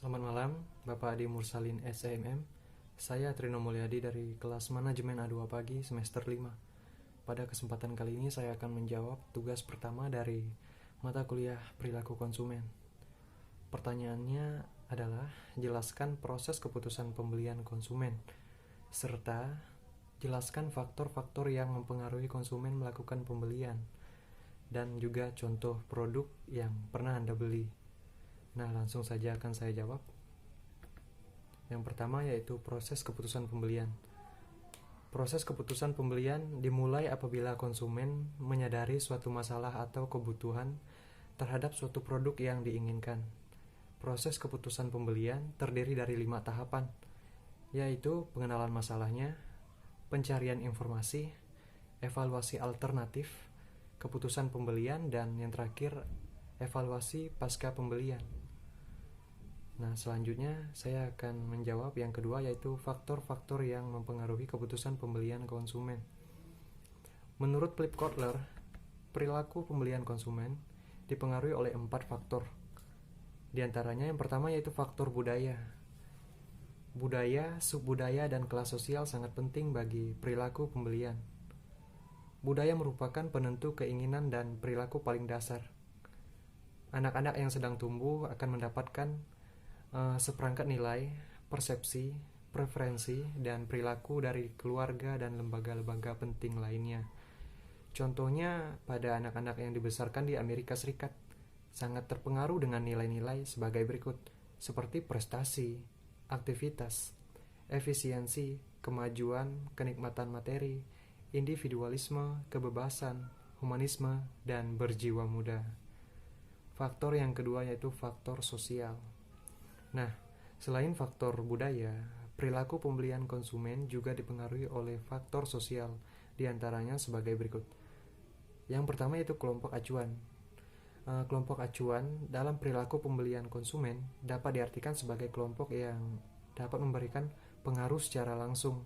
Selamat malam, Bapak Adi Mursalin SMM. Saya Trino Mulyadi dari kelas Manajemen A2 Pagi semester 5. Pada kesempatan kali ini saya akan menjawab tugas pertama dari mata kuliah Perilaku Konsumen. Pertanyaannya adalah jelaskan proses keputusan pembelian konsumen, serta jelaskan faktor-faktor yang mempengaruhi konsumen melakukan pembelian, dan juga contoh produk yang pernah Anda beli. Nah, langsung saja akan saya jawab. Yang pertama yaitu proses keputusan pembelian. Proses keputusan pembelian dimulai apabila konsumen menyadari suatu masalah atau kebutuhan terhadap suatu produk yang diinginkan. Proses keputusan pembelian terdiri dari 5 tahapan, yaitu pengenalan masalahnya, pencarian informasi, evaluasi alternatif, keputusan pembelian, dan yang terakhir, evaluasi pasca pembelian. Nah, selanjutnya saya akan menjawab yang kedua, yaitu faktor-faktor yang mempengaruhi keputusan pembelian konsumen. Menurut Philip Kotler, perilaku pembelian konsumen dipengaruhi oleh 4 faktor. Di antaranya yang pertama yaitu faktor budaya. Budaya, subbudaya, dan kelas sosial sangat penting bagi perilaku pembelian. Budaya merupakan penentu keinginan dan perilaku paling dasar. Anak-anak yang sedang tumbuh akan mendapatkan seperangkat nilai, persepsi, preferensi, dan perilaku dari keluarga dan lembaga-lembaga penting lainnya. Contohnya, pada anak-anak yang dibesarkan di Amerika Serikat, sangat terpengaruh dengan nilai-nilai sebagai berikut, seperti prestasi, aktivitas, efisiensi, kemajuan, kenikmatan materi, individualisme, kebebasan, humanisme, dan berjiwa muda. Faktor yang kedua yaitu faktor sosial. Nah, selain faktor budaya, perilaku pembelian konsumen juga dipengaruhi oleh faktor sosial, diantaranya sebagai berikut. Yang pertama yaitu kelompok acuan. Kelompok acuan dalam perilaku pembelian konsumen dapat diartikan sebagai kelompok yang dapat memberikan pengaruh secara langsung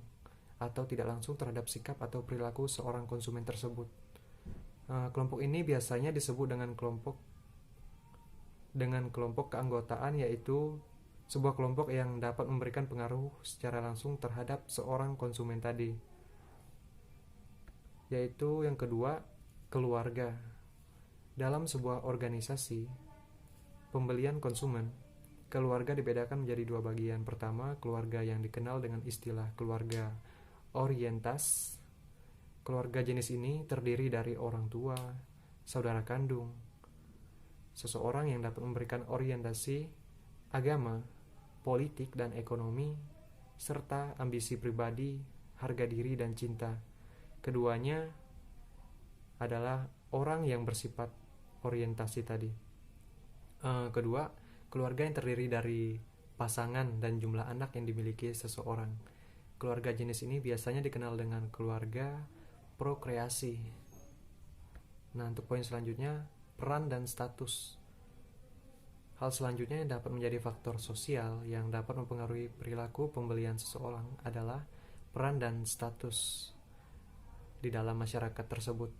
atau tidak langsung terhadap sikap atau perilaku seorang konsumen tersebut. Kelompok ini biasanya disebut dengan kelompok keanggotaan, yaitu sebuah kelompok yang dapat memberikan pengaruh secara langsung terhadap seorang konsumen tadi. Yaitu yang kedua, keluarga. Dalam sebuah organisasi pembelian konsumen, keluarga dibedakan menjadi 2 bagian. Pertama, keluarga yang dikenal dengan istilah keluarga orientas. Keluarga jenis ini terdiri dari orang tua, saudara kandung, seseorang yang dapat memberikan orientasi agama, politik dan ekonomi, serta ambisi pribadi, harga diri, dan cinta. Keduanya adalah orang yang bersifat orientasi tadi. Kedua, keluarga yang terdiri dari pasangan dan jumlah anak yang dimiliki seseorang. Keluarga jenis ini biasanya dikenal dengan keluarga prokreasi. Nah, untuk poin selanjutnya, peran dan status. Hal selanjutnya yang dapat menjadi faktor sosial yang dapat mempengaruhi perilaku pembelian seseorang adalah peran dan status di dalam masyarakat tersebut.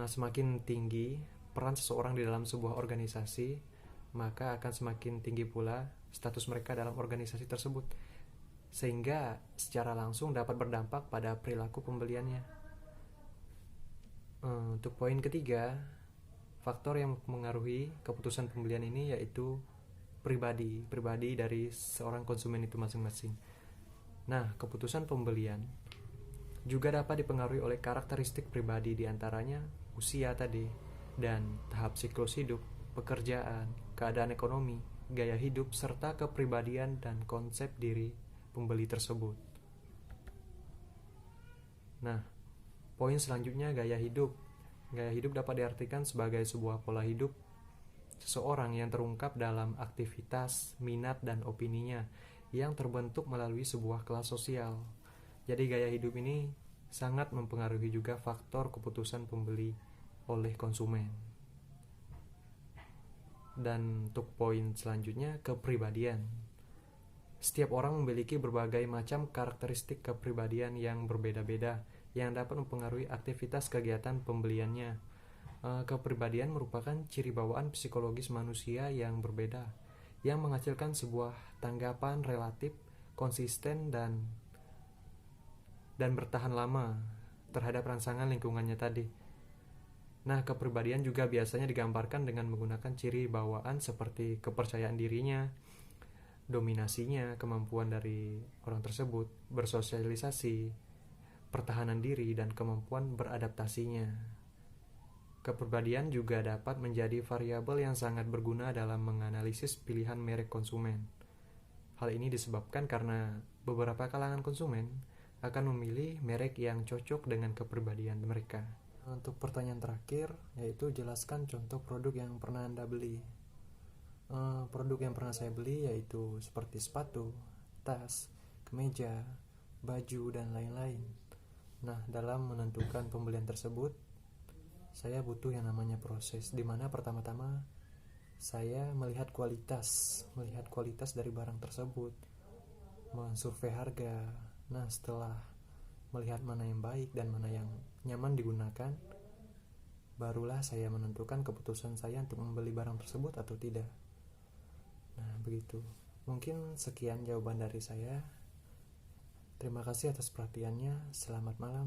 Semakin tinggi peran seseorang di dalam sebuah organisasi, maka akan semakin tinggi pula status mereka dalam organisasi tersebut, sehingga secara langsung dapat berdampak pada perilaku pembeliannya. Untuk poin ketiga, faktor yang mengaruhi keputusan pembelian ini yaitu pribadi dari seorang konsumen itu masing-masing. Nah, keputusan pembelian juga dapat dipengaruhi oleh karakteristik pribadi, diantaranya usia tadi, dan tahap siklus hidup, pekerjaan, keadaan ekonomi, gaya hidup, serta kepribadian dan konsep diri pembeli tersebut. Nah, poin selanjutnya, gaya hidup. Gaya hidup dapat diartikan sebagai sebuah pola hidup seseorang yang terungkap dalam aktivitas, minat, dan opininya yang terbentuk melalui sebuah kelas sosial. Jadi gaya hidup ini sangat mempengaruhi juga faktor keputusan pembeli oleh konsumen. Dan untuk poin selanjutnya, kepribadian. Setiap orang memiliki berbagai macam karakteristik kepribadian yang berbeda-beda yang dapat mempengaruhi aktivitas kegiatan pembeliannya. Kepribadian merupakan ciri bawaan psikologis manusia yang berbeda, yang menghasilkan sebuah tanggapan relatif, konsisten, dan bertahan lama terhadap rangsangan lingkungannya tadi. Nah, kepribadian juga biasanya digambarkan dengan menggunakan ciri bawaan seperti kepercayaan dirinya, dominasinya, kemampuan dari orang tersebut, bersosialisasi, pertahanan diri, dan kemampuan beradaptasinya. Kepribadian juga dapat menjadi variabel yang sangat berguna dalam menganalisis pilihan merek konsumen. Hal ini disebabkan karena beberapa kalangan konsumen akan memilih merek yang cocok dengan kepribadian mereka. Untuk pertanyaan terakhir, yaitu jelaskan contoh produk yang pernah Anda beli. Produk yang pernah saya beli yaitu seperti sepatu, tas, kemeja, baju, dan lain-lain. Nah, dalam menentukan pembelian tersebut, saya butuh yang namanya proses, di mana pertama-tama saya melihat kualitas dari barang tersebut, mensurvei harga. Nah, setelah melihat mana yang baik dan mana yang nyaman digunakan, barulah saya menentukan keputusan saya untuk membeli barang tersebut atau tidak. Nah, begitu. Mungkin sekian jawaban dari saya. Terima kasih atas perhatiannya. Selamat malam.